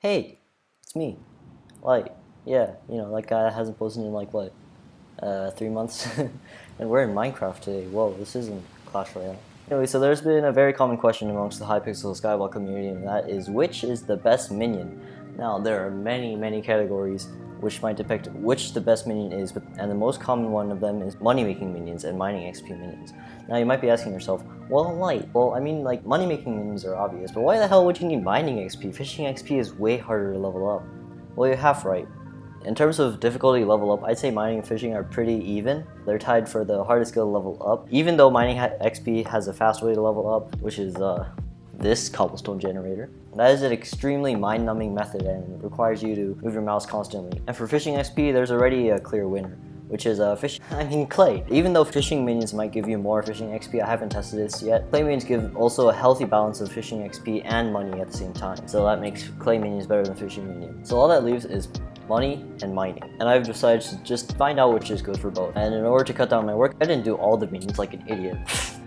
Hey, it's me, Light. Yeah, that guy that hasn't posted in like what, 3 months? And we're in Minecraft today. Whoa, this isn't Clash Royale. Anyway, so there's been a very common question amongst the Hypixel Skyblock community, and that is, which is the best minion? Now, there are many categories which might depict which the best minion is, and the most common one of them is money-making minions and mining XP minions. Now, you might be asking yourself, well, Light, I mean, like, money-making minions are obvious, but why the hell would you need mining XP? Fishing XP is way harder to level up. Well, you're half right. In terms of difficulty level up, I'd say mining and fishing are pretty even. They're tied for the hardest skill to level up, even though mining XP has a fast way to level up, which is this cobblestone generator. That is an extremely mind-numbing method and requires you to move your mouse constantly. And for fishing XP, there's already a clear winner, which is clay. Even though fishing minions might give you more fishing XP, I haven't tested this yet. Clay minions give also a healthy balance of fishing XP and money at the same time, so that makes clay minions better than fishing minions. So all that leaves is money and mining, and I've decided to just find out which is good for both. And in order to cut down my work, I didn't do all the minions like an idiot.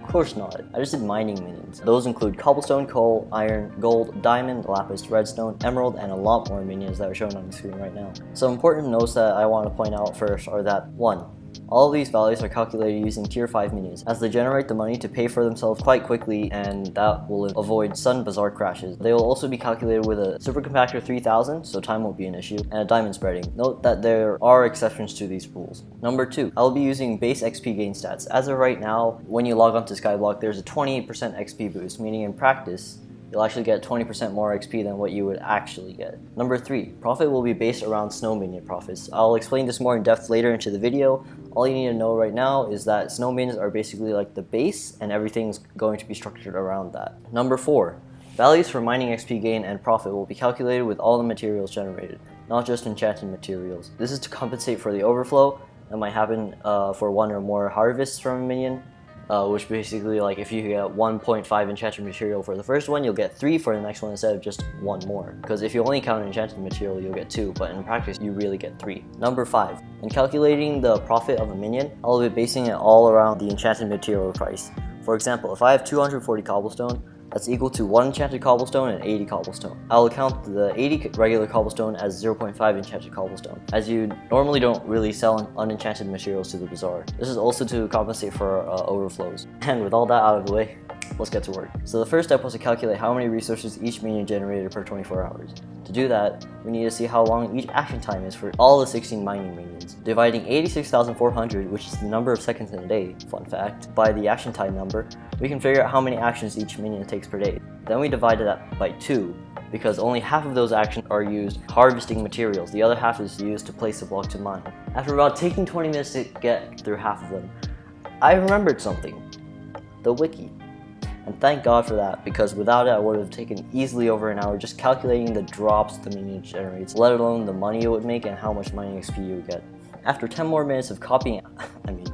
Of course not. I just did mining minions. Those include cobblestone, coal, iron, gold, diamond, lapis, redstone, emerald, and a lot more minions that are shown on the screen right now. Some important notes that I want to point out first are that 1. All of these values are calculated using tier 5 minions, as they generate the money to pay for themselves quite quickly, and that will avoid sudden bazaar crashes. They will also be calculated with a supercompactor 3000, so time won't be an issue, and a diamond spreading. Note that there are exceptions to these rules. Number 2, I'll be using base XP gain stats. As of right now, when you log onto Skyblock, there's a 28% XP boost, meaning in practice, you'll actually get 20% more XP than what you would actually get. Number 3, profit will be based around snow minion profits. I'll explain this more in depth later into the video. All you need to know right now is that snow minions are basically like the base, and everything's going to be structured around that. Number 4, values for mining XP gain and profit will be calculated with all the materials generated, not just enchanted materials. This is to compensate for the overflow that might happen for one or more harvests from a minion. Which basically, like, if you get 1.5 enchanted material for the first one, you'll get 3 for the next one instead of just 1 more. Because if you only count enchanted material, you'll get 2, but in practice, you really get 3. Number 5, in calculating the profit of a minion, I'll be basing it all around the enchanted material price. For example, if I have 240 cobblestone, that's equal to 1 enchanted cobblestone and 80 cobblestone. I'll count the 80 regular cobblestone as 0.5 enchanted cobblestone, as you normally don't really sell unenchanted materials to the bazaar. This is also to compensate for overflows. And with all that out of the way, let's get to work. So the first step was to calculate how many resources each minion generated per 24 hours. To do that, we need to see how long each action time is for all the 16 mining minions. Dividing 86,400, which is the number of seconds in a day, fun fact, by the action time number, we can figure out how many actions each minion takes per day. Then we divide that by 2, because only half of those actions are used harvesting materials. The other half is used to place a block to mine. After about taking 20 minutes to get through half of them, I remembered something. The wiki. And thank God for that, because without it I would have taken easily over an hour just calculating the drops the minion generates, let alone the money it would make and how much mining XP you would get. After 10 more minutes of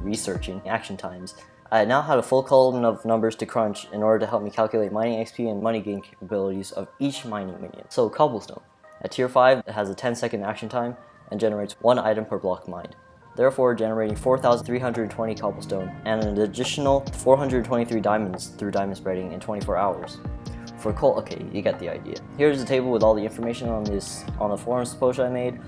researching action times, I now had a full column of numbers to crunch in order to help me calculate mining XP and money gain capabilities of each mining minion. So cobblestone. At tier 5, it has a 10-second action time and generates 1 item per block mined, therefore generating 4,320 cobblestone and an additional 423 diamonds through diamond spreading in 24 hours. For coal, okay, you get the idea. Here's the table with all the information on the forums post I made.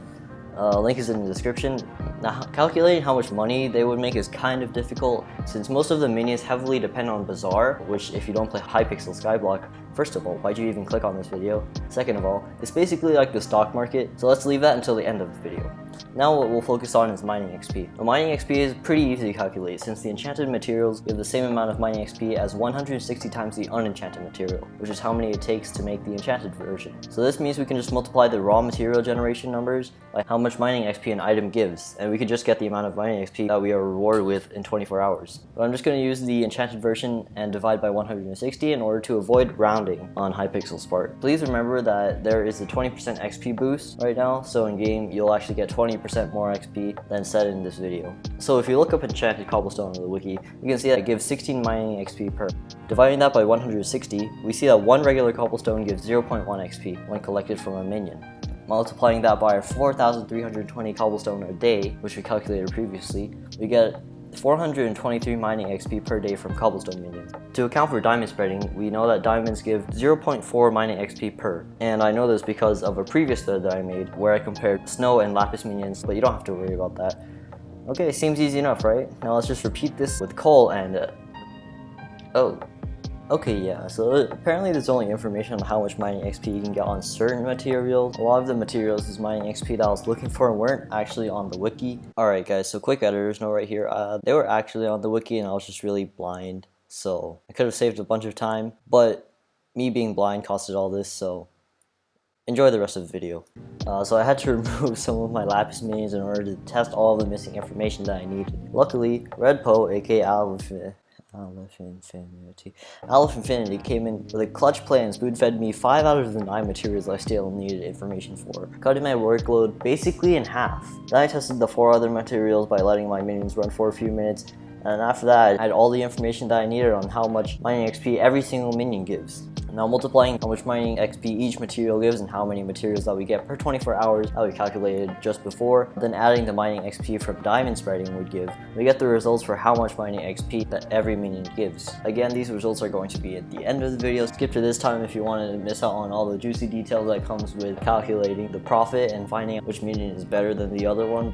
Link is in the description. Now, calculating how much money they would make is kind of difficult, since most of the minions heavily depend on Bazaar, which, if you don't play Hypixel Skyblock, first of all, why'd you even click on this video? Second of all, it's basically like the stock market, so let's leave that until the end of the video. Now what we'll focus on is mining XP. The mining XP is pretty easy to calculate, since the enchanted materials give the same amount of mining XP as 160 times the unenchanted material, which is how many it takes to make the enchanted version. So this means we can just multiply the raw material generation numbers by how much mining XP an item gives, and we could just get the amount of mining XP that we are rewarded with in 24 hours. But I'm just going to use the enchanted version and divide by 160 in order to avoid rounding on Hypixel's part. Please remember that there is a 20% XP boost right now, so in game you'll actually get 20% more XP than said in this video. So if you look up enchanted cobblestone on the wiki, you can see that it gives 16 mining XP per. Dividing that by 160, we see that 1 regular cobblestone gives 0.1 XP when collected from a minion. Multiplying that by 4,320 cobblestone a day, which we calculated previously, we get 423 mining XP per day from cobblestone minions. To account for diamond spreading, we know that diamonds give 0.4 mining XP per, and I know this because of a previous thread that I made where I compared snow and lapis minions, but you don't have to worry about that. Okay, seems easy enough, right? Now let's just repeat this with coal and okay, yeah, so apparently there's only information on how much mining XP you can get on certain materials. A lot of the materials is mining XP that I was looking for weren't actually on the wiki. Alright guys, so quick editor's note right here. They were actually on the wiki and I was just really blind, so I could have saved a bunch of time, but me being blind costed all this, so enjoy the rest of the video. So I had to remove some of my lapis minions in order to test all of the missing information that I needed. Luckily, Redpo, aka Aleph Infinity came in with a clutch play and spoon fed me 5 out of the 9 materials I still needed information for, cutting my workload basically in half. Then I tested the 4 other materials by letting my minions run for a few minutes, and after that I had all the information that I needed on how much mining XP every single minion gives. Now multiplying how much mining XP each material gives and how many materials that we get per 24 hours that we calculated just before, then adding the mining XP from diamond spreading would give, we get the results for how much mining XP that every minion gives. Again, these results are going to be at the end of the video. Skip to this time if you wanted to miss out on all the juicy details that comes with calculating the profit and finding out which minion is better than the other one.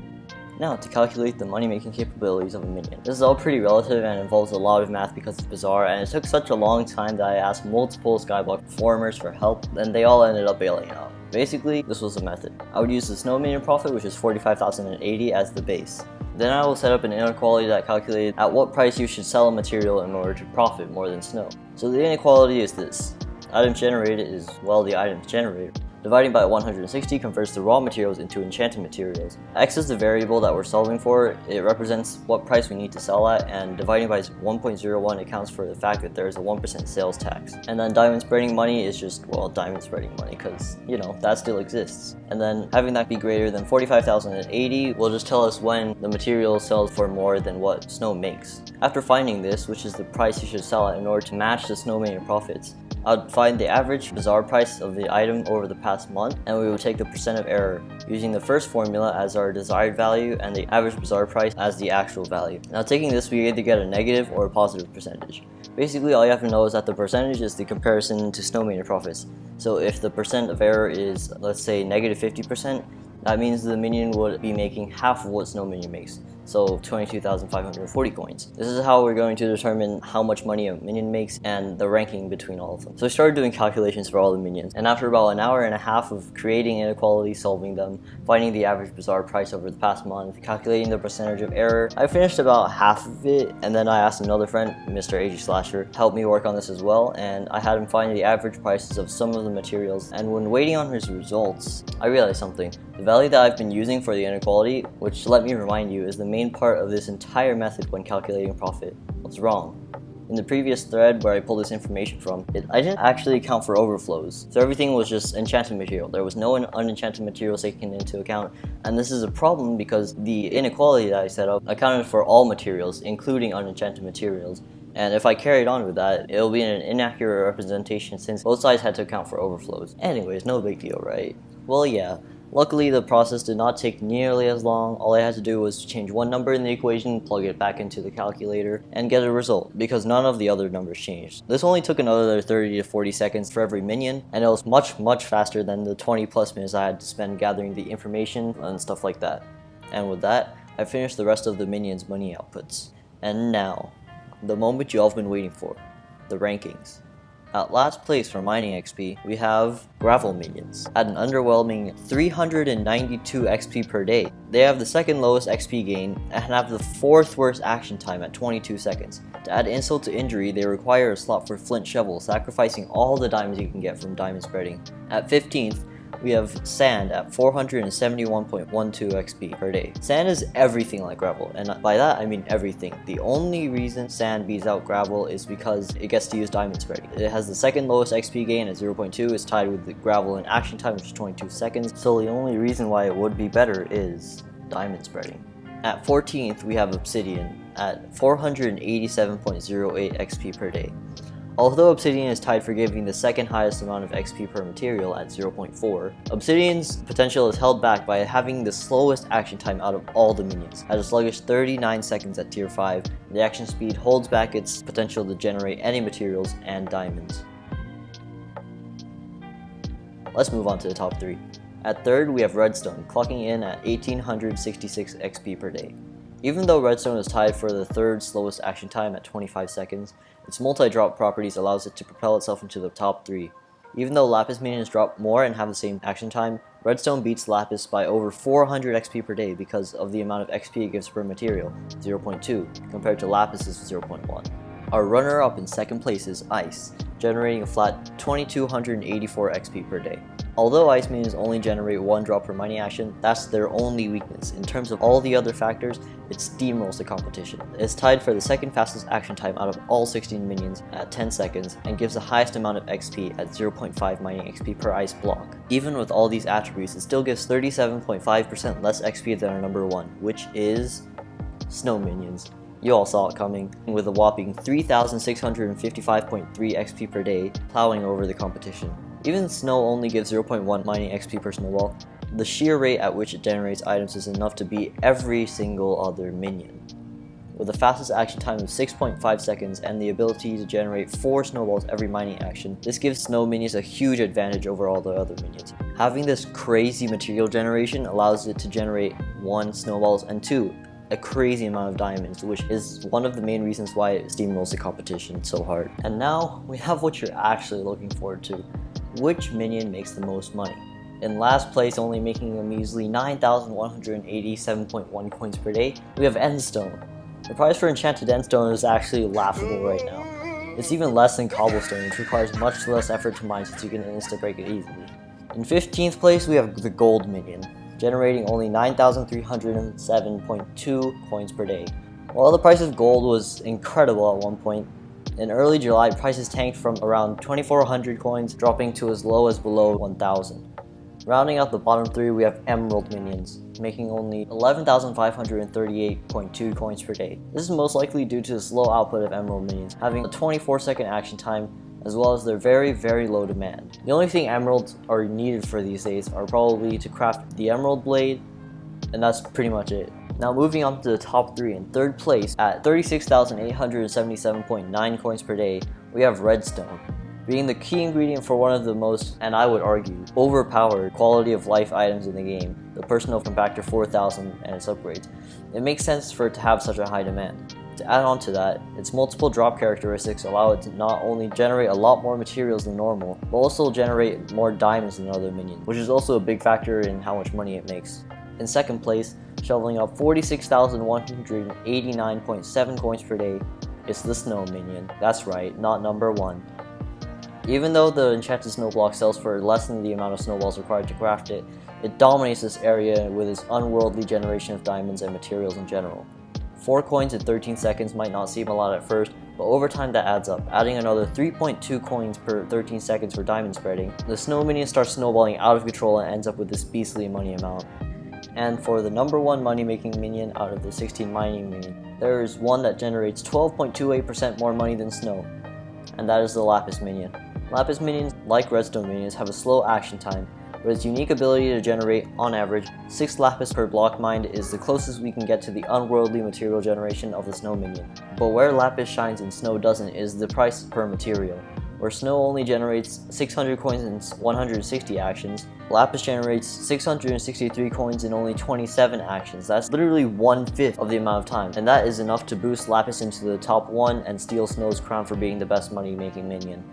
Now, to calculate the money-making capabilities of a minion. This is all pretty relative and involves a lot of math because it's bizarre, and it took such a long time that I asked multiple Skyblock performers for help, and they all ended up bailing out. Basically, this was the method. I would use the snow minion profit, which is 45,080, as the base. Then I will set up an inequality that calculated at what price you should sell a material in order to profit more than snow. So the inequality is this. Items generated is, well, the items generated. Dividing by 160 converts the raw materials into enchanted materials. X is the variable that we're solving for. It represents what price we need to sell at, and dividing by 1.01 accounts for the fact that there is a 1% sales tax. And then diamond spreading money is just, well, diamond spreading money, because, you know, that still exists. And then having that be greater than 45,080 will just tell us when the material sells for more than what snow makes. After finding this, which is the price you should sell at in order to match the snow minion profits, I would find the average bazaar price of the item over the past month, and we would take the percent of error, using the first formula as our desired value and the average bazaar price as the actual value. Now taking this, we either get a negative or a positive percentage. Basically, all you have to know is that the percentage is the comparison to snow minion profits. So if the percent of error is, let's say, negative 50%, that means the minion would be making half of what snow minion makes. So 22,540 coins. This is how we're going to determine how much money a minion makes and the ranking between all of them. So I started doing calculations for all the minions, and after about an hour and a half of creating inequalities, solving them, finding the average bazaar price over the past month, calculating the percentage of error, I finished about half of it, and then I asked another friend, Mr. AG Slasher, to help me work on this as well, and I had him find the average prices of some of the materials, and when waiting on his results, I realized something. The value that I've been using for the inequality, which let me remind you, is the main part of this entire method when calculating profit, was wrong. In the previous thread where I pulled this information from, I didn't actually account for overflows, so everything was just enchanted material. There was no unenchanted materials taken into account, and this is a problem because the inequality that I set up accounted for all materials, including unenchanted materials. And if I carried on with that, it'll be an inaccurate representation since both sides had to account for overflows. Anyways, no big deal, right? Well, yeah. Luckily, the process did not take nearly as long. All I had to do was change one number in the equation, plug it back into the calculator, and get a result, because none of the other numbers changed. This only took another 30 to 40 seconds for every minion, and it was much faster than the 20 plus minutes I had to spend gathering the information and stuff like that. And with that, I finished the rest of the minions' money outputs. And now, the moment you all have been waiting for, the rankings. At last place for mining XP, we have Gravel Minions at an underwhelming 392 XP per day. They have the second lowest XP gain and have the fourth worst action time at 22 seconds. To add insult to injury, they require a slot for flint shovel, sacrificing all the diamonds you can get from diamond spreading. At 15th, we have Sand at 471.12 XP per day. Sand is everything like Gravel, and by that I mean everything. The only reason Sand beats out Gravel is because it gets to use diamond spreading. It has the second lowest XP gain at 0.2, it's tied with the Gravel in action time, which is 22 seconds, so the only reason why it would be better is diamond spreading. At 14th, we have Obsidian at 487.08 XP per day. Although Obsidian is tied for giving the second highest amount of XP per material at 0.4, Obsidian's potential is held back by having the slowest action time out of all the minions, at a sluggish 39 seconds at tier 5. The action speed holds back its potential to generate any materials and diamonds. Let's move on to the top 3. At third, we have Redstone, clocking in at 1866 XP per day. Even though Redstone is tied for the third slowest action time at 25 seconds, its multi-drop properties allows it to propel itself into the top 3. Even though Lapis minions drop more and have the same action time, Redstone beats Lapis by over 400 XP per day because of the amount of XP it gives per material, 0.2, compared to Lapis's 0.1. Our runner-up in second place is Ice, generating a flat 2284 XP per day. Although Ice minions only generate 1 drop per mining action, that's their only weakness. In terms of all the other factors, it steamrolls the competition. It's tied for the second fastest action time out of all 16 minions at 10 seconds and gives the highest amount of XP at 0.5 mining XP per ice block. Even with all these attributes, it still gives 37.5% less XP than our number 1, which is Snow minions. You all saw it coming, with a whopping 3655.3 XP per day, plowing over the competition. Even Snow only gives 0.1 mining XP per snowball. The sheer rate at which it generates items is enough to beat every single other minion. With the fastest action time of 6.5 seconds and the ability to generate 4 snowballs every mining action, this gives Snow minions a huge advantage over all the other minions. Having this crazy material generation allows it to generate 1 snowballs and 2, a crazy amount of diamonds, which is one of the main reasons why it steamrolls the competition so hard. And now we have what you're actually looking forward to. Which minion makes the most money? In last place, only making a measly 9,187.1 coins per day, we have Endstone. The price for enchanted Endstone is actually laughable right now. It's even less than Cobblestone, which requires much less effort to mine since you can insta-break it easily. In 15th place, we have the Gold minion, generating only 9,307.2 coins per day. While the price of gold was incredible at one point, in early July, prices tanked from around 2,400 coins, dropping to as low as below 1,000. Rounding out the bottom 3, we have Emerald minions, making only 11,538.2 coins per day. This is most likely due to the slow output of Emerald minions, having a 24-second action time, as well as their very, very low demand. The only thing emeralds are needed for these days are probably to craft the emerald blade, and that's pretty much it. Now moving on to the top 3. In third place, at 36,877.9 coins per day, we have Redstone, being the key ingredient for one of the most, and I would argue, overpowered quality of life items in the game, the Personal Compactor 4000 and its upgrades. It makes sense for it to have such a high demand. To add on to that, its multiple drop characteristics allow it to not only generate a lot more materials than normal, but also generate more diamonds than other minions, which is also a big factor in how much money it makes. In second place, shoveling up 46,189.7 coins per day, is the Snow minion. That's right, not number 1. Even though the enchanted snow block sells for less than the amount of snowballs required to craft it, it dominates this area with its unworldly generation of diamonds and materials in general. 4 coins in 13 seconds might not seem a lot at first, but over time that adds up, adding another 3.2 coins per 13 seconds for diamond spreading. The Snow minion starts snowballing out of control and ends up with this beastly money amount. And for the number 1 money-making minion out of the 16 mining minion, there is one that generates 12.28% more money than Snow, and that is the Lapis minion. Lapis minions, like Redstone minions, have a slow action time, but its unique ability to generate, on average, 6 lapis per block mined is the closest we can get to the unworldly material generation of the Snow minion. But where Lapis shines and Snow doesn't is the price per material. Where Snow only generates 600 coins in 160 actions, Lapis generates 663 coins in only 27 actions. That's literally 1/5 of the amount of time, and that is enough to boost Lapis into the top 1 and steal Snow's crown for being the best money-making minion.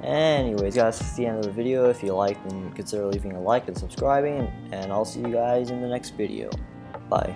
Anyways guys, that's the end of the video. If you liked, then consider leaving a like and subscribing, and I'll see you guys in the next video. Bye.